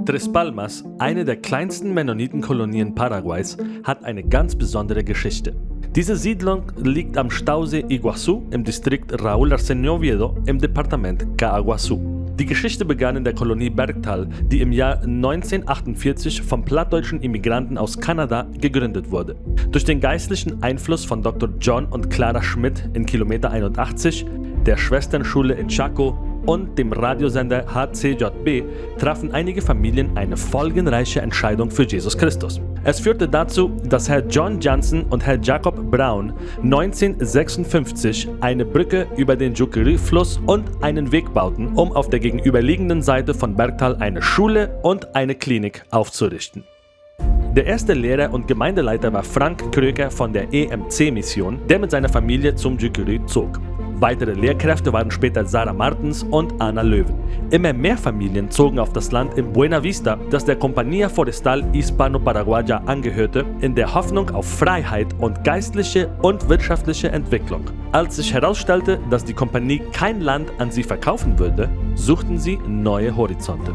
Tres Palmas, eine der kleinsten Mennonitenkolonien Paraguays, hat eine ganz besondere Geschichte. Diese Siedlung liegt am Stausee Iguazú im Distrikt Raúl Arsenio Oviedo im Departement Caaguazú. Die Geschichte begann in der Kolonie Bergtal, die im Jahr 1948 vom plattdeutschen Immigranten aus Kanada gegründet wurde. Durch den geistlichen Einfluss von Dr. John und Clara Schmidt in Kilometer 81, der Schwesternschule in Chaco und dem Radiosender HCJB trafen einige Familien eine folgenreiche Entscheidung für Jesus Christus. Es führte dazu, dass Herr John Johnson und Herr Jacob Brown 1956 eine Brücke über den Juqueri-Fluss und einen Weg bauten, um auf der gegenüberliegenden Seite von Bergtal eine Schule und eine Klinik aufzurichten. Der erste Lehrer und Gemeindeleiter war Frank Kröker von der EMC-Mission, der mit seiner Familie zum Juqueri zog. Weitere Lehrkräfte waren später Sarah Martens und Anna Löwen. Immer mehr Familien zogen auf das Land in Buena Vista, das der Compañía Forestal Hispano-Paraguaya angehörte, in der Hoffnung auf Freiheit und geistliche und wirtschaftliche Entwicklung. Als sich herausstellte, dass die Kompanie kein Land an sie verkaufen würde, suchten sie neue Horizonte.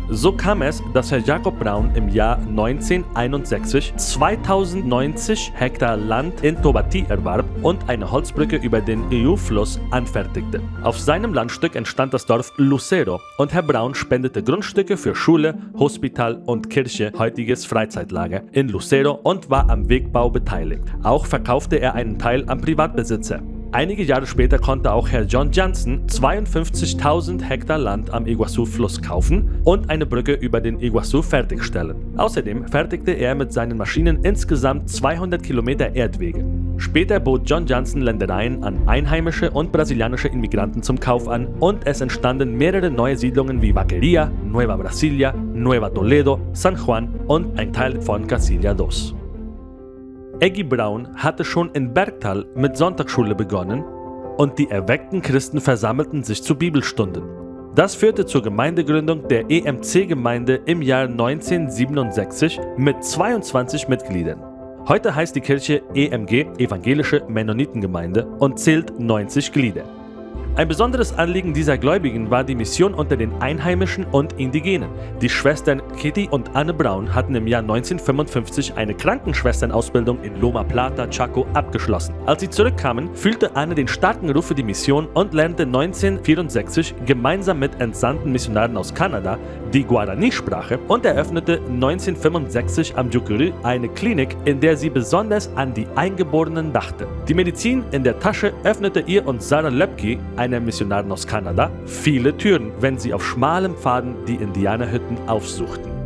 So kam es, dass Herr Jacob Brown im Jahr 1961 2090 Hektar Land in Tobati erwarb und eine Holzbrücke über den EU-Fluss anfertigte. Auf seinem Landstück entstand das Dorf Lucero und Herr Brown spendete Grundstücke für Schule, Hospital und Kirche, heutiges Freizeitlager, in Lucero und war am Wegbau beteiligt. Auch verkaufte er einen Teil an Privatbesitzer. Einige Jahre später konnte auch Herr John Johnson 52.000 Hektar Land am Iguazú-Fluss kaufen und eine Brücke über den Iguazú fertigstellen. Außerdem fertigte er mit seinen Maschinen insgesamt 200 Kilometer Erdwege. Später bot John Johnson Ländereien an einheimische und brasilianische Immigranten zum Kauf an und es entstanden mehrere neue Siedlungen wie Vaquería, Nueva Brasilia, Nueva Toledo, San Juan und ein Teil von Casilia II. Eggy Brown hatte schon in Bergtal mit Sonntagsschule begonnen und die erweckten Christen versammelten sich zu Bibelstunden. Das führte zur Gemeindegründung der EMC-Gemeinde im Jahr 1967 mit 22 Mitgliedern. Heute heißt die Kirche EMG, Evangelische Mennonitengemeinde, und zählt 90 Glieder. Ein besonderes Anliegen dieser Gläubigen war die Mission unter den Einheimischen und Indigenen. Die Schwestern Kitty und Anne Brown hatten im Jahr 1955 eine Krankenschwesternausbildung in Loma Plata, Chaco, abgeschlossen. Als sie zurückkamen, fühlte Anne den starken Ruf für die Mission und lernte 1964 gemeinsam mit entsandten Missionaren aus Kanada die Guarani-Sprache und eröffnete 1965 am Juqueri eine Klinik, in der sie besonders an die Eingeborenen dachte. Die Medizin in der Tasche öffnete ihr und Sarah Löpke, einer Missionarin aus Kanada, viele Türen, wenn sie auf schmalem Pfaden die Indianerhütten aufsuchten.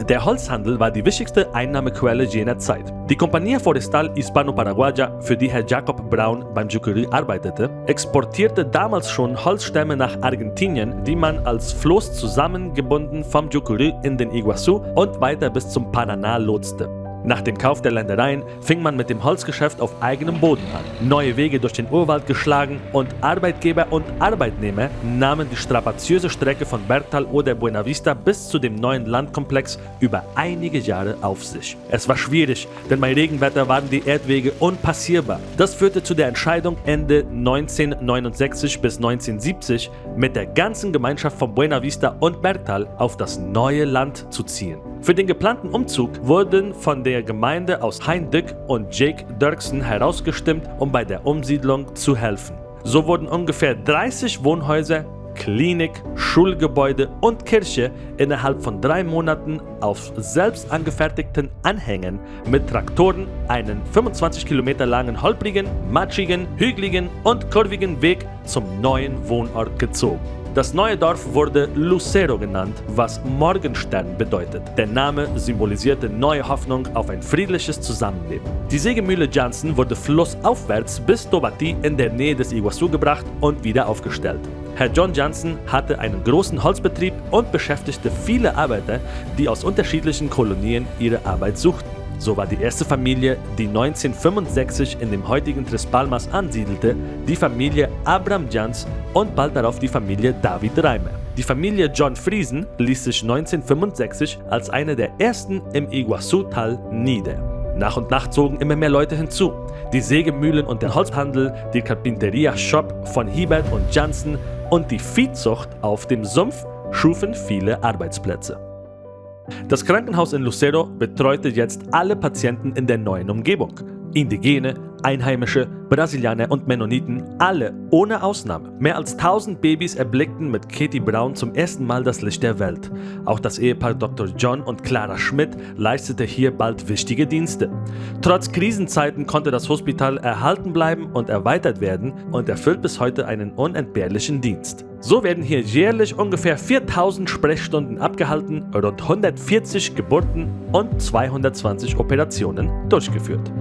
Der Holzhandel war die wichtigste Einnahmequelle jener Zeit. Die Compañía Forestal Hispano-Paraguaya, für die Herr Jacob Brown beim Juqueri arbeitete, exportierte damals schon Holzstämme nach Argentinien, die man als Floß zusammengebunden vom Juqueri in den Iguazú und weiter bis zum Paraná lotste. Nach dem Kauf der Ländereien fing man mit dem Holzgeschäft auf eigenem Boden an. Neue Wege durch den Urwald geschlagen und Arbeitgeber und Arbeitnehmer nahmen die strapaziöse Strecke von Bergtal oder Buena Vista bis zu dem neuen Landkomplex über einige Jahre auf sich. Es war schwierig, denn bei Regenwetter waren die Erdwege unpassierbar. Das führte zu der Entscheidung, Ende 1969 bis 1970 mit der ganzen Gemeinschaft von Buena Vista und Bergtal auf das neue Land zu ziehen. Für den geplanten Umzug wurden von der Gemeinde aus Hein Dück und Jake Dirksen herausgestimmt, um bei der Umsiedlung zu helfen. So wurden ungefähr 30 Wohnhäuser, Klinik, Schulgebäude und Kirche innerhalb von 3 Monaten auf selbst angefertigten Anhängern mit Traktoren einen 25 Kilometer langen, holprigen, matschigen, hügeligen und kurvigen Weg zum neuen Wohnort gezogen. Das neue Dorf wurde Lucero genannt, was Morgenstern bedeutet. Der Name symbolisierte neue Hoffnung auf ein friedliches Zusammenleben. Die Sägemühle Johnson wurde flussaufwärts bis Tobati in der Nähe des Iguazú gebracht und wieder aufgestellt. Herr John Johnson hatte einen großen Holzbetrieb und beschäftigte viele Arbeiter, die aus unterschiedlichen Kolonien ihre Arbeit suchten. So war die erste Familie, die 1965 in dem heutigen Tres Palmas ansiedelte, die Familie Abram Jans und bald darauf die Familie David Reimer. Die Familie John Friesen ließ sich 1965 als eine der ersten im Iguazú-Tal nieder. Nach und nach zogen immer mehr Leute hinzu. Die Sägemühlen und der Holzhandel, die Carpinteria-Shop von Hiebert und Janssen und die Viehzucht auf dem Sumpf schufen viele Arbeitsplätze. Das Krankenhaus in Lucero betreute jetzt alle Patienten in der neuen Umgebung. Indigene, Einheimische, Brasilianer und Mennoniten, alle ohne Ausnahme. Mehr als 1000 Babys erblickten mit Katie Brown zum ersten Mal das Licht der Welt. Auch das Ehepaar Dr. John und Clara Schmidt leistete hier bald wichtige Dienste. Trotz Krisenzeiten konnte das Hospital erhalten bleiben und erweitert werden und erfüllt bis heute einen unentbehrlichen Dienst. So werden hier jährlich ungefähr 4000 Sprechstunden abgehalten, rund 140 Geburten und 220 Operationen durchgeführt.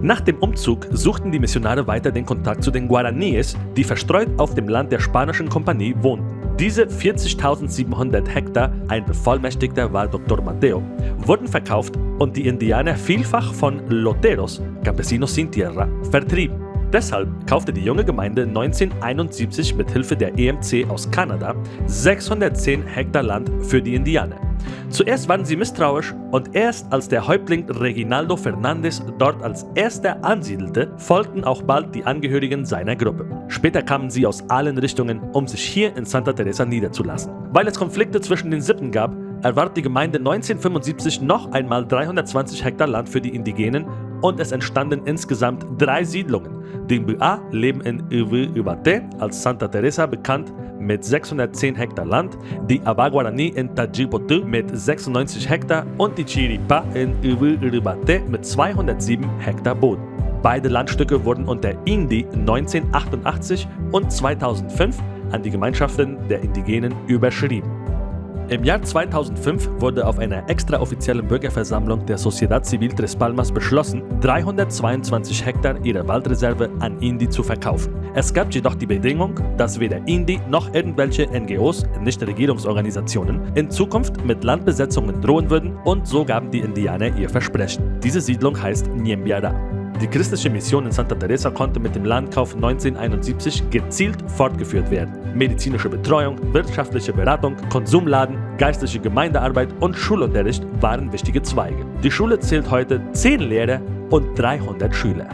Nach dem Umzug suchten die Missionare weiter den Kontakt zu den Guaraníes, die verstreut auf dem Land der spanischen Kompanie wohnten. Diese 40.700 Hektar, ein Bevollmächtigter war Dr. Mateo, wurden verkauft und die Indianer vielfach von Loteros, Campesinos sin Tierra, vertrieben. Deshalb kaufte die junge Gemeinde 1971 mit Hilfe der EMC aus Kanada 610 Hektar Land für die Indianer. Zuerst waren sie misstrauisch und erst als der Häuptling Reginaldo Fernández dort als erster ansiedelte, folgten auch bald die Angehörigen seiner Gruppe. Später kamen sie aus allen Richtungen, um sich hier in Santa Teresa niederzulassen. Weil es Konflikte zwischen den Sippen gab, erwarb die Gemeinde 1975 noch einmal 320 Hektar Land für die Indigenen und es entstanden insgesamt 3 Siedlungen. Die Mbu'a leben in Ubu-Ubate, als Santa Teresa bekannt, mit 610 Hektar Land, die Aba-Guarani in Tajipotu mit 96 Hektar und die Chiripa in Ubu-Ubate mit 207 Hektar Boden. Beide Landstücke wurden unter INDI 1988 und 2005 an die Gemeinschaften der Indigenen überschrieben. Im Jahr 2005 wurde auf einer extraoffiziellen Bürgerversammlung der Sociedad Civil Tres Palmas beschlossen, 322 Hektar ihrer Waldreserve an INDI zu verkaufen. Es gab jedoch die Bedingung, dass weder INDI noch irgendwelche NGOs, Nichtregierungsorganisationen, in Zukunft mit Landbesetzungen drohen würden und so gaben die Indianer ihr Versprechen. Diese Siedlung heißt Ñembiara. Die christliche Mission in Santa Teresa konnte mit dem Landkauf 1971 gezielt fortgeführt werden. Medizinische Betreuung, wirtschaftliche Beratung, Konsumladen, geistliche Gemeindearbeit und Schulunterricht waren wichtige Zweige. Die Schule zählt heute 10 Lehrer und 300 Schüler.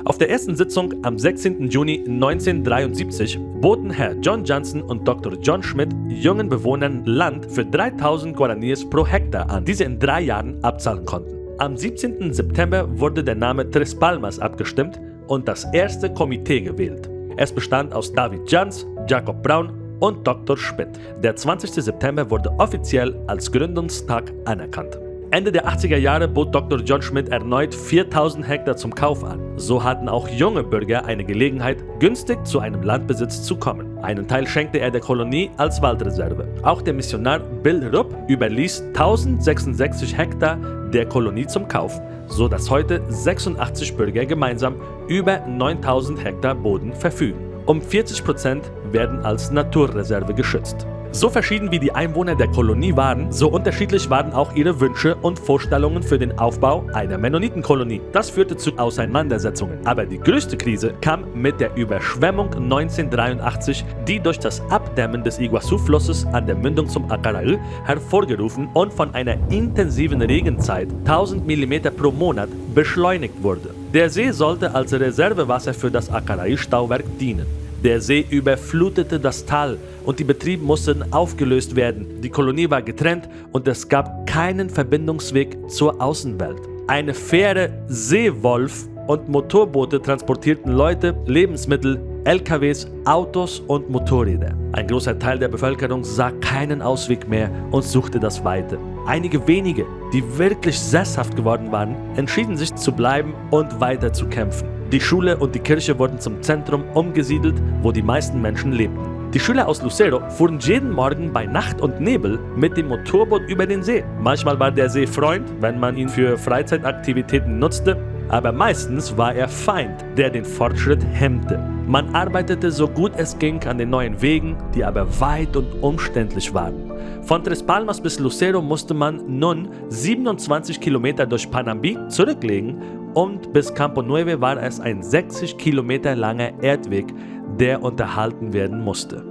Auf der ersten Sitzung am 16. Juni 1973 boten Herr John Johnson und Dr. John Schmidt jungen Bewohnern Land für 3000 Guaraníes pro Hektar an, die sie in 3 Jahren abzahlen konnten. Am 17. September wurde der Name Tres Palmas abgestimmt und das erste Komitee gewählt. Es bestand aus David Jans, Jacob Brown und Dr. Schmidt. Der 20. September wurde offiziell als Gründungstag anerkannt. Ende der 80er Jahre bot Dr. John Schmidt erneut 4000 Hektar zum Kauf an. So hatten auch junge Bürger eine Gelegenheit, günstig zu einem Landbesitz zu kommen. Einen Teil schenkte er der Kolonie als Waldreserve. Auch der Missionar Bill Rupp überließ 1066 Hektar der Kolonie zum Kauf, so dass heute 86 Bürger gemeinsam über 9000 Hektar Boden verfügen. 40% werden als Naturreserve geschützt. So verschieden wie die Einwohner der Kolonie waren, so unterschiedlich waren auch ihre Wünsche und Vorstellungen für den Aufbau einer Mennonitenkolonie. Das führte zu Auseinandersetzungen. Aber die größte Krise kam mit der Überschwemmung 1983, die durch das Abdämmen des Iguazu-Flusses an der Mündung zum Acaraí hervorgerufen und von einer intensiven Regenzeit 1000 mm pro Monat beschleunigt wurde. Der See sollte als Reservewasser für das Acaraí-Stauwerk dienen. Der See überflutete das Tal und die Betriebe mussten aufgelöst werden. Die Kolonie war getrennt und es gab keinen Verbindungsweg zur Außenwelt. Eine Fähre Seewolf und Motorboote transportierten Leute, Lebensmittel, LKWs, Autos und Motorräder. Ein großer Teil der Bevölkerung sah keinen Ausweg mehr und suchte das Weite. Einige wenige, die wirklich sesshaft geworden waren, entschieden sich zu bleiben und weiter zu kämpfen. Die Schule und die Kirche wurden zum Zentrum umgesiedelt, wo die meisten Menschen lebten. Die Schüler aus Lucero fuhren jeden Morgen bei Nacht und Nebel mit dem Motorboot über den See. Manchmal war der See Freund, wenn man ihn für Freizeitaktivitäten nutzte, aber meistens war er Feind, der den Fortschritt hemmte. Man arbeitete so gut es ging an den neuen Wegen, die aber weit und umständlich waren. Von Tres Palmas bis Lucero musste man nun 27 Kilometer durch Panambi zurücklegen und bis Campo Nueve war es ein 60 Kilometer langer Erdweg, der unterhalten werden musste.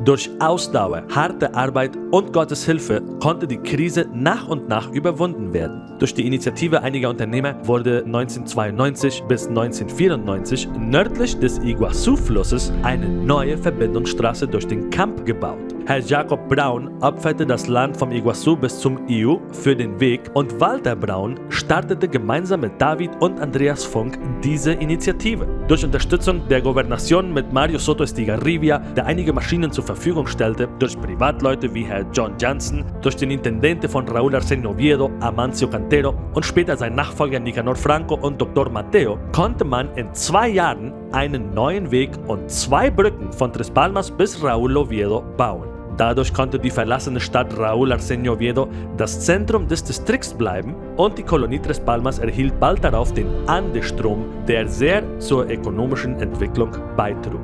Durch Ausdauer, harte Arbeit und Gottes Hilfe konnte die Krise nach und nach überwunden werden. Durch die Initiative einiger Unternehmer wurde 1992 bis 1994 nördlich des Iguazu-Flusses eine neue Verbindungsstraße durch den Camp gebaut. Herr Jacob Braun opferte das Land vom Iguazu bis zum Iu für den Weg und Walter Braun startete gemeinsam mit David und Andreas Funk diese Initiative. Durch Unterstützung der Gobernación mit Mario Soto Estigarribia, der einige Maschinen zur Verfügung stellte, durch Privatleute wie Herr John Jansen, durch den Intendente von Raúl Arsenio Oviedo, Amancio Cantero und später sein Nachfolger Nicanor Franco und Dr. Mateo, konnte man in 2 Jahren einen neuen Weg und 2 Brücken von Tres Palmas bis Raúl Oviedo bauen. Dadurch konnte die verlassene Stadt Raúl Arsenio Oviedo das Zentrum des Distrikts bleiben und die Kolonie Tres Palmas erhielt bald darauf den Andestrom, der sehr zur ökonomischen Entwicklung beitrug.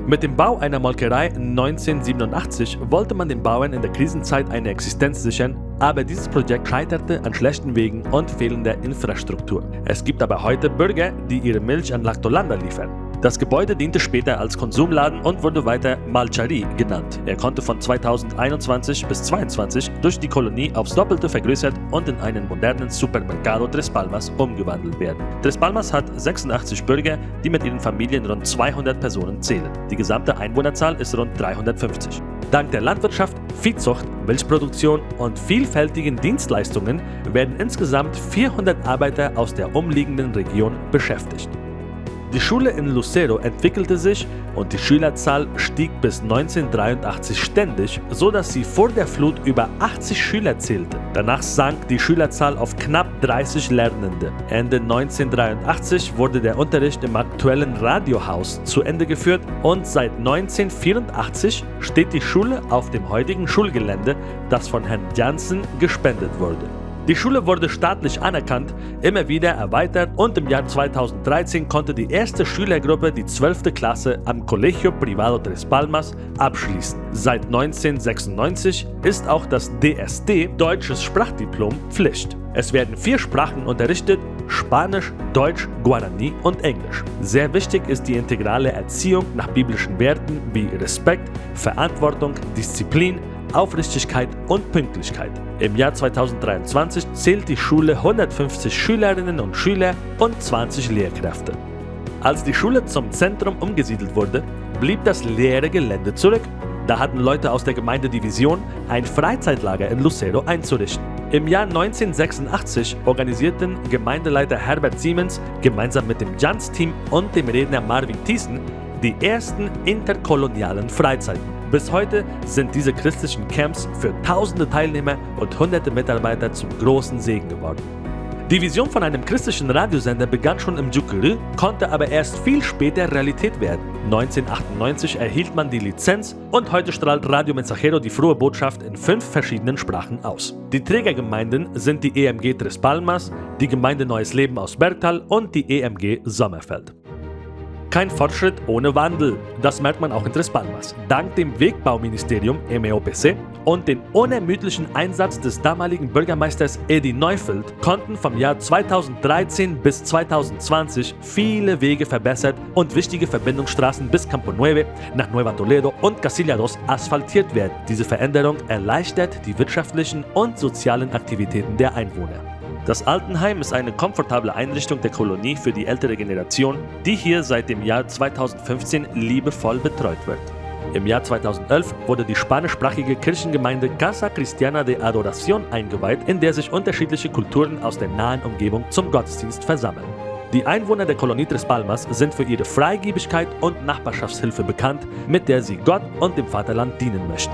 Mit dem Bau einer Molkerei 1987 wollte man den Bauern in der Krisenzeit eine Existenz sichern, aber dieses Projekt scheiterte an schlechten Wegen und fehlender Infrastruktur. Es gibt aber heute Bürger, die ihre Milch an Lactolanda liefern. Das Gebäude diente später als Konsumladen und wurde weiter Malcharí genannt. Er konnte von 2021 bis 2022 durch die Kolonie aufs Doppelte vergrößert und in einen modernen Supermercado Tres Palmas umgewandelt werden. Tres Palmas hat 86 Bürger, die mit ihren Familien rund 200 Personen zählen. Die gesamte Einwohnerzahl ist rund 350. Dank der Landwirtschaft, Viehzucht, Milchproduktion und vielfältigen Dienstleistungen werden insgesamt 400 Arbeiter aus der umliegenden Region beschäftigt. Die Schule in Lucero entwickelte sich und die Schülerzahl stieg bis 1983 ständig, so dass sie vor der Flut über 80 Schüler zählte. Danach sank die Schülerzahl auf knapp 30 Lernende. Ende 1983 wurde der Unterricht im aktuellen Radiohaus zu Ende geführt und seit 1984 steht die Schule auf dem heutigen Schulgelände, das von Herrn Jansen gespendet wurde. Die Schule wurde staatlich anerkannt, immer wieder erweitert und im Jahr 2013 konnte die erste Schülergruppe die 12. Klasse am Colegio Privado Tres Palmas abschließen. Seit 1996 ist auch das DSD, Deutsches Sprachdiplom, Pflicht. Es werden 4 Sprachen unterrichtet: Spanisch, Deutsch, Guarani und Englisch. Sehr wichtig ist die integrale Erziehung nach biblischen Werten wie Respekt, Verantwortung, Disziplin, Aufrichtigkeit und Pünktlichkeit. Im Jahr 2023 zählt die Schule 150 Schülerinnen und Schüler und 20 Lehrkräfte. Als die Schule zum Zentrum umgesiedelt wurde, blieb das leere Gelände zurück. Da hatten Leute aus der Gemeinde Division ein Freizeitlager in Lucero einzurichten. Im Jahr 1986 organisierten Gemeindeleiter Herbert Siemens gemeinsam mit dem Jans-Team und dem Redner Marvin Thiessen die ersten interkolonialen Freizeiten. Bis heute sind diese christlichen Camps für tausende Teilnehmer und hunderte Mitarbeiter zum großen Segen geworden. Die Vision von einem christlichen Radiosender begann schon im Jucurú, konnte aber erst viel später Realität werden. 1998 erhielt man die Lizenz und heute strahlt Radio Mensajero die frohe Botschaft in 5 verschiedenen Sprachen aus. Die Trägergemeinden sind die EMG Tres Palmas, die Gemeinde Neues Leben aus Bergtal und die EMG Sommerfeld. Kein Fortschritt ohne Wandel. Das merkt man auch in Tres Palmas. Dank dem Wegbauministerium MEOPC und dem unermüdlichen Einsatz des damaligen Bürgermeisters Eddie Neufeld konnten vom Jahr 2013 bis 2020 viele Wege verbessert und wichtige Verbindungsstraßen bis Campo Nueve, nach Nueva Toledo und Casilla 2 asphaltiert werden. Diese Veränderung erleichtert die wirtschaftlichen und sozialen Aktivitäten der Einwohner. Das Altenheim ist eine komfortable Einrichtung der Kolonie für die ältere Generation, die hier seit dem Jahr 2015 liebevoll betreut wird. Im Jahr 2011 wurde die spanischsprachige Kirchengemeinde Casa Cristiana de Adoración eingeweiht, in der sich unterschiedliche Kulturen aus der nahen Umgebung zum Gottesdienst versammeln. Die Einwohner der Kolonie Tres Palmas sind für ihre Freigebigkeit und Nachbarschaftshilfe bekannt, mit der sie Gott und dem Vaterland dienen möchten.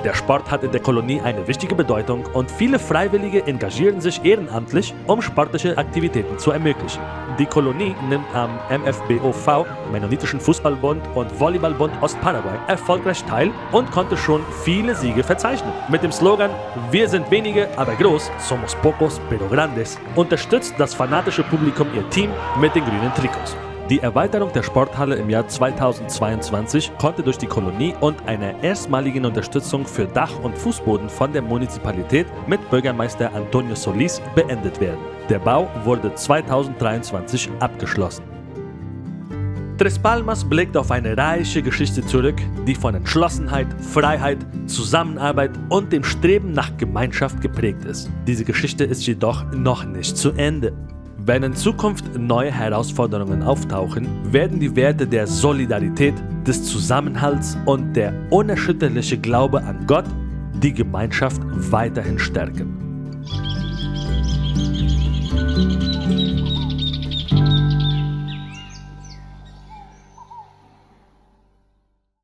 Der Sport hat in der Kolonie eine wichtige Bedeutung und viele Freiwillige engagieren sich ehrenamtlich, um sportliche Aktivitäten zu ermöglichen. Die Kolonie nimmt am MFBOV, Mennonitischen Fußballbund und Volleyballbund Ostparaguay, erfolgreich teil und konnte schon viele Siege verzeichnen. Mit dem Slogan "Wir sind wenige, aber groß, somos pocos, pero grandes" unterstützt das fanatische Publikum ihr Team mit den grünen Trikots. Die Erweiterung der Sporthalle im Jahr 2022 konnte durch die Kolonie und einer erstmaligen Unterstützung für Dach und Fußboden von der Municipalität mit Bürgermeister Antonio Solís beendet werden. Der Bau wurde 2023 abgeschlossen. Tres Palmas blickt auf eine reiche Geschichte zurück, die von Entschlossenheit, Freiheit, Zusammenarbeit und dem Streben nach Gemeinschaft geprägt ist. Diese Geschichte ist jedoch noch nicht zu Ende. Wenn in Zukunft neue Herausforderungen auftauchen, werden die Werte der Solidarität, des Zusammenhalts und der unerschütterliche Glaube an Gott die Gemeinschaft weiterhin stärken.